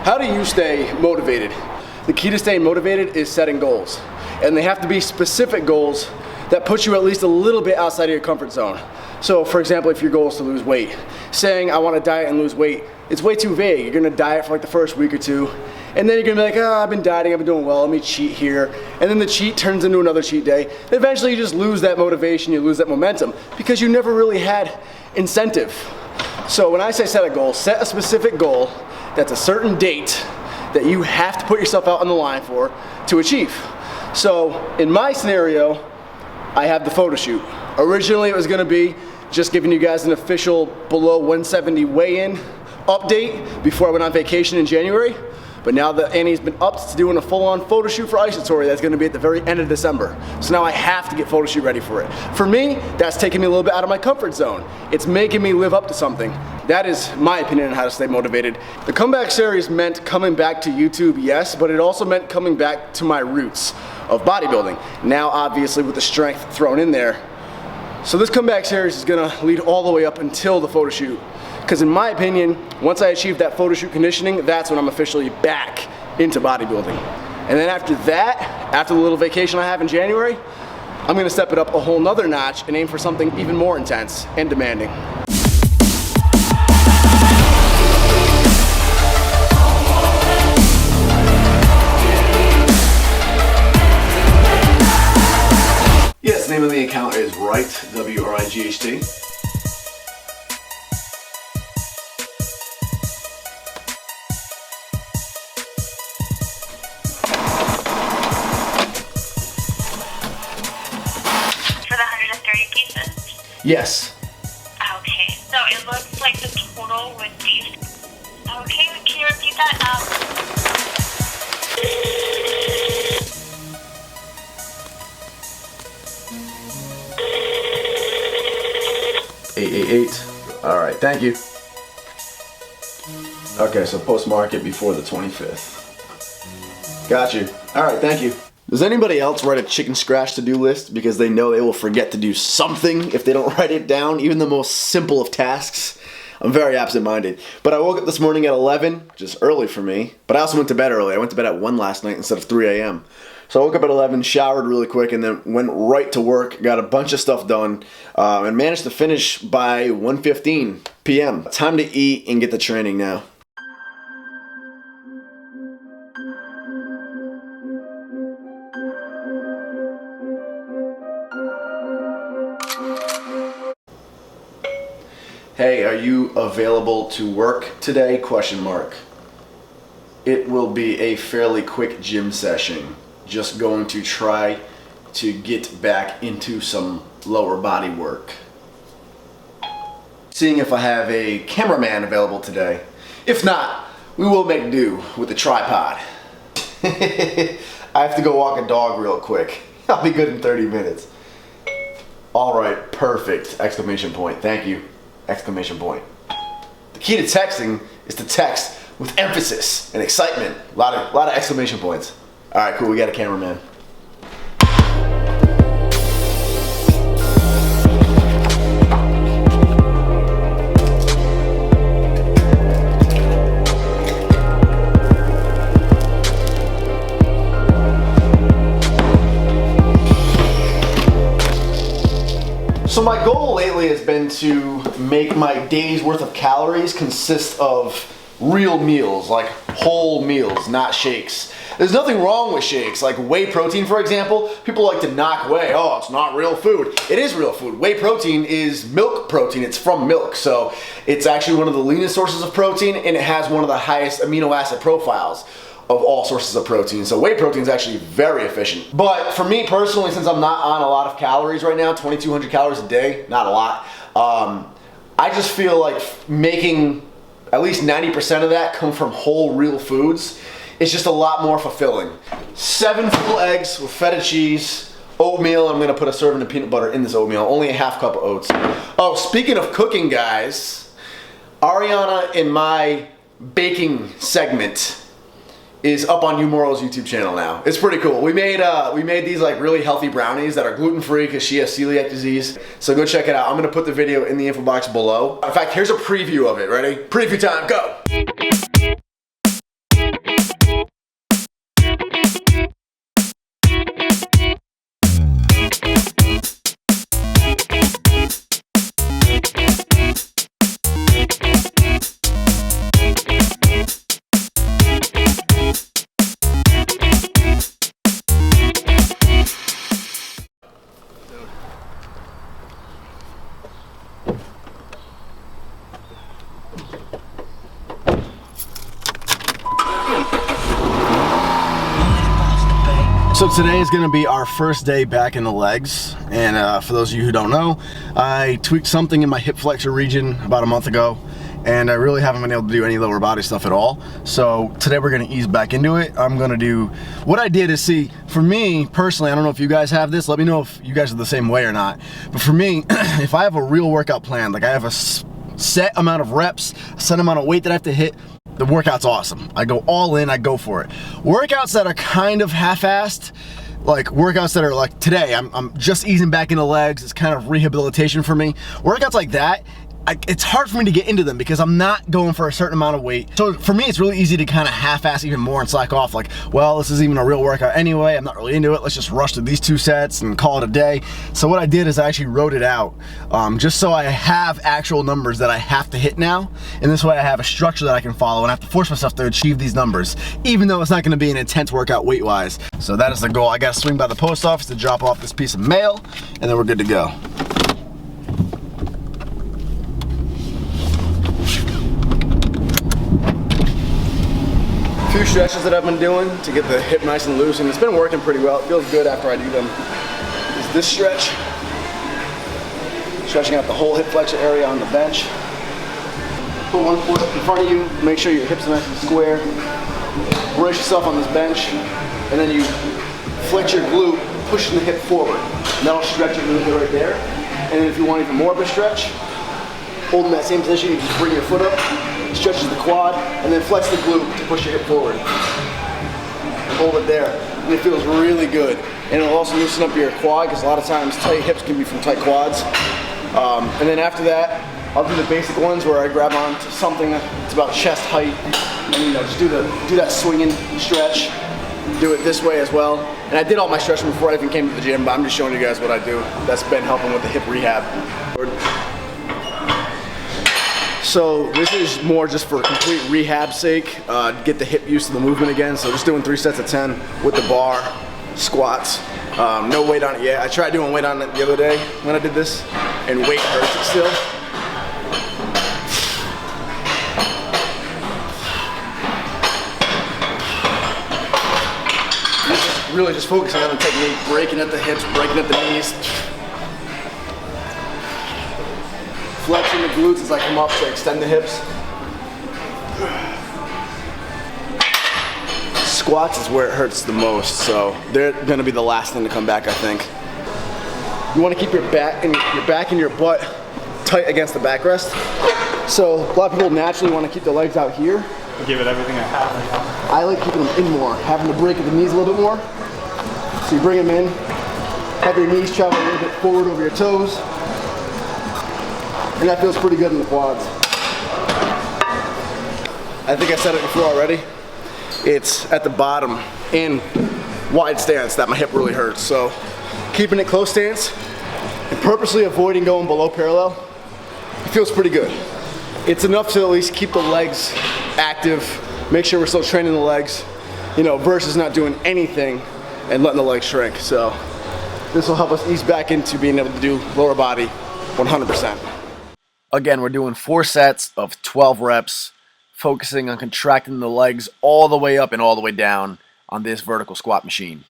How do you stay motivated? The key to staying motivated is setting goals. And they have to be specific goals that put you at least a little bit outside of your comfort zone. So for example, if your goal is to lose weight, saying I want to diet and lose weight, it's way too vague. You're gonna diet for like the first week or two, and then you're gonna be like, oh, I've been dieting, I've been doing well, let me cheat here. And then the cheat turns into another cheat day. Eventually you just lose that motivation, you lose that momentum, because you never really had incentive. So when I say set a goal, set a specific goal that's a certain date that you have to put yourself out on the line for to achieve. So in my scenario, I have the photo shoot. Originally it was gonna be just giving you guys an official below 170 weigh-in update before I went on vacation in January. But now that Annie's been upped to doing a full-on photo shoot for Isatory, that's gonna be at the very end of December. So now I have to get photo shoot ready for it. For me, that's taking me a little bit out of my comfort zone. It's making me live up to something. That is my opinion on how to stay motivated. The comeback series meant coming back to YouTube, yes, but it also meant coming back to my roots of bodybuilding. Now, obviously, with the strength thrown in there. So this comeback series is gonna lead all the way up until the photo shoot. Because in my opinion, once I achieve that photo shoot conditioning, that's when I'm officially back into bodybuilding. And then after that, after the little vacation I have in January, I'm gonna step it up a whole nother notch and aim for something even more intense and demanding. Yes, the name of the account is Wright, W-R-I-G-H-T. Yes. Okay, so it looks like the total would be... Okay, can you repeat that? 888. All right, thank you. Okay, so postmark it before the 25th. Got you. All right, thank you. Does anybody else write a chicken scratch to-do list because they know they will forget to do something if they don't write it down, even the most simple of tasks? I'm very absent-minded. But I woke up this morning at 11, which is early for me, but I also went to bed early. I went to bed at 1 last night instead of 3 a.m. So I woke up at 11, showered really quick, and then went right to work, got a bunch of stuff done, and managed to finish by 1:15 p.m. Time to eat and get to training now. Hey, are you available to work today? Question mark. It will be a fairly quick gym session. Just going to try to get back into some lower body work. Seeing if I have a cameraman available today. If not, we will make do with the tripod. I have to go walk a dog real quick. I'll be good in 30 minutes. All right, perfect! Exclamation point. Thank you! Exclamation point. The key to texting is to text with emphasis and excitement. A lot of exclamation points. All right, cool. We got a cameraman. So my goal lately has been to make my day's worth of calories consist of real meals, like whole meals, not shakes. There's nothing wrong with shakes, like whey protein, for example. People like to knock whey. Oh, it's not real food. It is real food. Whey protein is milk protein. It's from milk, so it's actually one of the leanest sources of protein, and it has one of the highest amino acid profiles of all sources of protein. So whey protein is actually very efficient. But for me personally, since I'm not on a lot of calories right now, 2,200 calories a day, not a lot, I just feel like making at least 90% of that come from whole real foods is just a lot more fulfilling. 7 full eggs with feta cheese, oatmeal. I'm gonna put a serving of peanut butter in this oatmeal, only a half cup of oats. Oh, speaking of cooking, guys, Ariana in my baking segment is up on Umoro's YouTube channel now. It's pretty cool. We made these like really healthy brownies that are gluten-free because she has celiac disease. So go check it out. I'm gonna put the video in the info box below. In fact, here's a preview of it. Ready? Preview time, go! So today is gonna be our first day back in the legs, and for those of you who don't know, I tweaked something in my hip flexor region about a month ago, and I really haven't been able to do any lower body stuff at all. So today we're gonna ease back into it. I'm gonna do, what I did is, see, for me personally, I don't know if you guys have this, let me know if you guys are the same way or not, but for me, if I have a real workout plan, like I have a set amount of reps, a set amount of weight that I have to hit, the workout's awesome. I go all in, I go for it. Workouts that are kind of half-assed, like workouts that are like today, I'm just easing back into legs, it's kind of rehabilitation for me. Workouts like that, it's hard for me to get into them because I'm not going for a certain amount of weight. So for me, it's really easy to kind of half-ass even more and slack off, like, well, this is even a real workout anyway, I'm not really into it, let's just rush to these 2 sets and call it a day. So what I did is I actually wrote it out, just so I have actual numbers that I have to hit now, and this way I have a structure that I can follow, and I have to force myself to achieve these numbers, even though it's not gonna be an intense workout weight-wise. So that is the goal. I gotta swing by the post office to drop off this piece of mail, and then we're good to go. Few stretches that I've been doing to get the hip nice and loose, and it's been working pretty well. It feels good after I do them. Is this stretch, stretching out the whole hip flexor area on the bench. Put one foot in front of you, make sure your hips are nice and square. Brace yourself on this bench, and then you flex your glute, pushing the hip forward. And that'll stretch it a little bit right there. And then if you want even more of a stretch, hold in that same position, you just bring your foot up, stretches the quad, and then flex the glute to push your hip forward. And hold it there, and it feels really good. And it'll also loosen up your quad, because a lot of times tight hips can be from tight quads. And then after that, I'll do the basic ones where I grab onto something that's about chest height, and just do that swinging stretch. Do it this way as well. And I did all my stretching before I even came to the gym, but I'm just showing you guys what I do. That's been helping with the hip rehab. So this is more just for complete rehab sake, get the hip used to the movement again. So just doing 3 sets of 10 with the bar, squats. No weight on it yet. I tried doing weight on it the other day when I did this, and weight hurts still. Really just focusing on the technique, breaking at the hips, breaking at the knees. Flexing the glutes as I come up to extend the hips. Squats is where it hurts the most, so they're gonna be the last thing to come back, I think. You wanna keep your back and your butt tight against the backrest. So a lot of people naturally wanna keep the legs out here. Give it everything I have right now. I like keeping them in more, having to break at the knees a little bit more. So you bring them in, have your knees travel a little bit forward over your toes, and that feels pretty good in the quads. I think I said it before already. It's at the bottom in wide stance that my hip really hurts. So keeping it close stance and purposely avoiding going below parallel, it feels pretty good. It's enough to at least keep the legs active, make sure we're still training the legs, versus not doing anything and letting the legs shrink. So this will help us ease back into being able to do lower body 100%. Again, we're doing 4 sets of 12 reps, focusing on contracting the legs all the way up and all the way down on this vertical squat machine.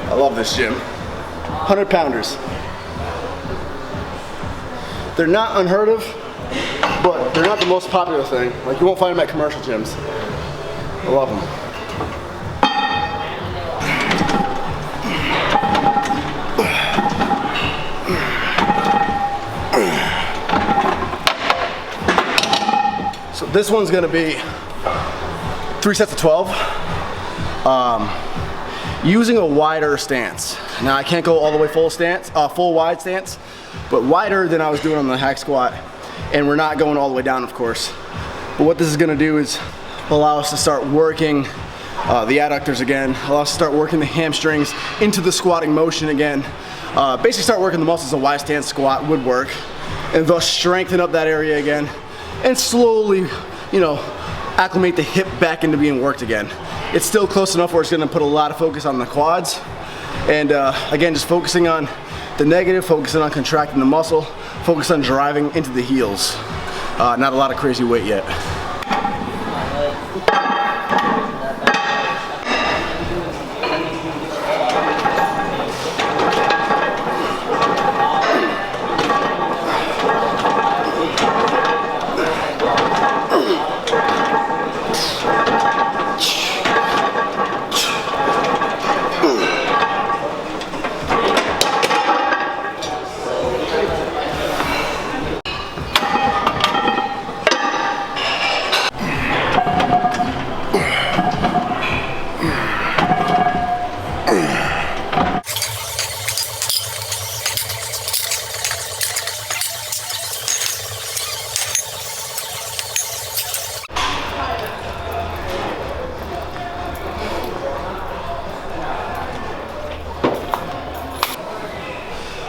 I love this gym. 100 pounders. They're not unheard of, but they're not the most popular thing. Like, you won't find them at commercial gyms. I love them. So this one's gonna be 3 sets of 12. Using a wider stance. Now I can't go all the way full wide stance, but wider than I was doing on the hack squat. And we're not going all the way down, of course. But what this is gonna do is allow us to start working the adductors again, allow us to start working the hamstrings into the squatting motion again. Basically start working the muscles a wide stance squat would work, and thus strengthen up that area again, and slowly, acclimate the hip back into being worked again. It's still close enough where it's gonna put a lot of focus on the quads, and again, just focusing on The negative, focusing on contracting the muscle, focus on driving into the heels. Not a lot of crazy weight yet.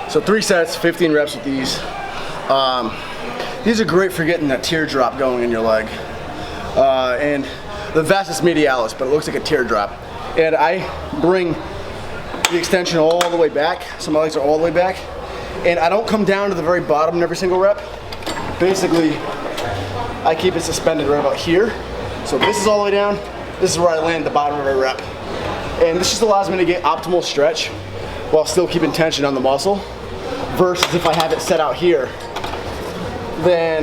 So 3 sets, 15 reps with these. These are great for getting that teardrop going in your leg. And the vastus medialis, but it looks like a teardrop. And I bring the extension all the way back, so my legs are all the way back. And I don't come down to the very bottom in every single rep. Basically, I keep it suspended right about here. So this is all the way down, this is where I land at the bottom of every rep. And this just allows me to get optimal stretch while still keeping tension on the muscle. Versus if I have it set out here, then,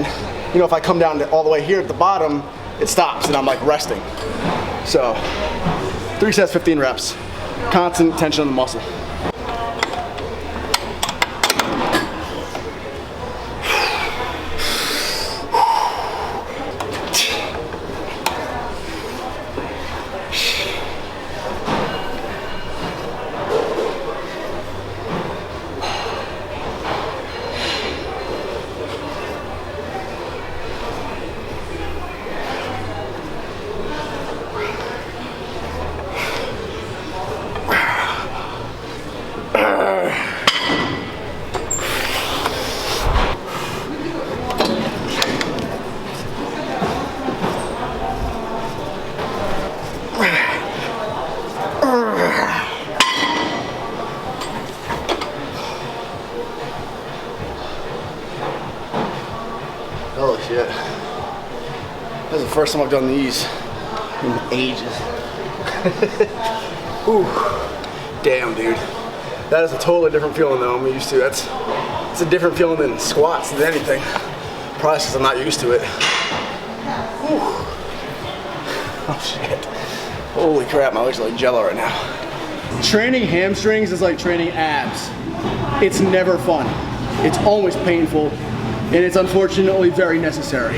you know, if I come down to all the way here at the bottom, it stops and I'm like resting. So 3 sets, 15 reps, constant tension on the muscle. Holy shit. This is the first time I've done these in ages. Ooh, damn dude. That is a totally different feeling than I'm used to. It's a different feeling than squats than anything. Probably because I'm not used to it. Ooh. Oh shit. Holy crap, my legs are like jello right now. Training hamstrings is like training abs. It's never fun. It's always painful. And it's unfortunately very necessary.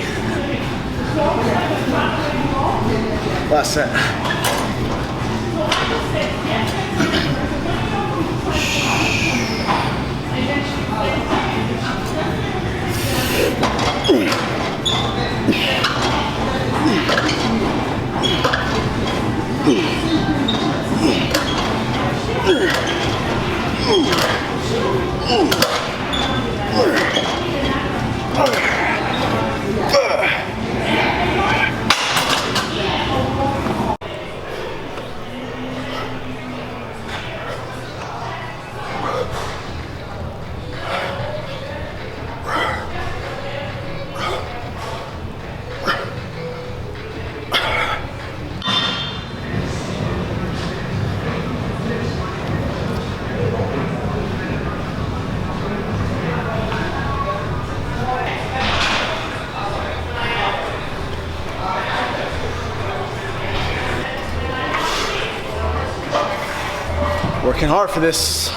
Last set. Working hard for this.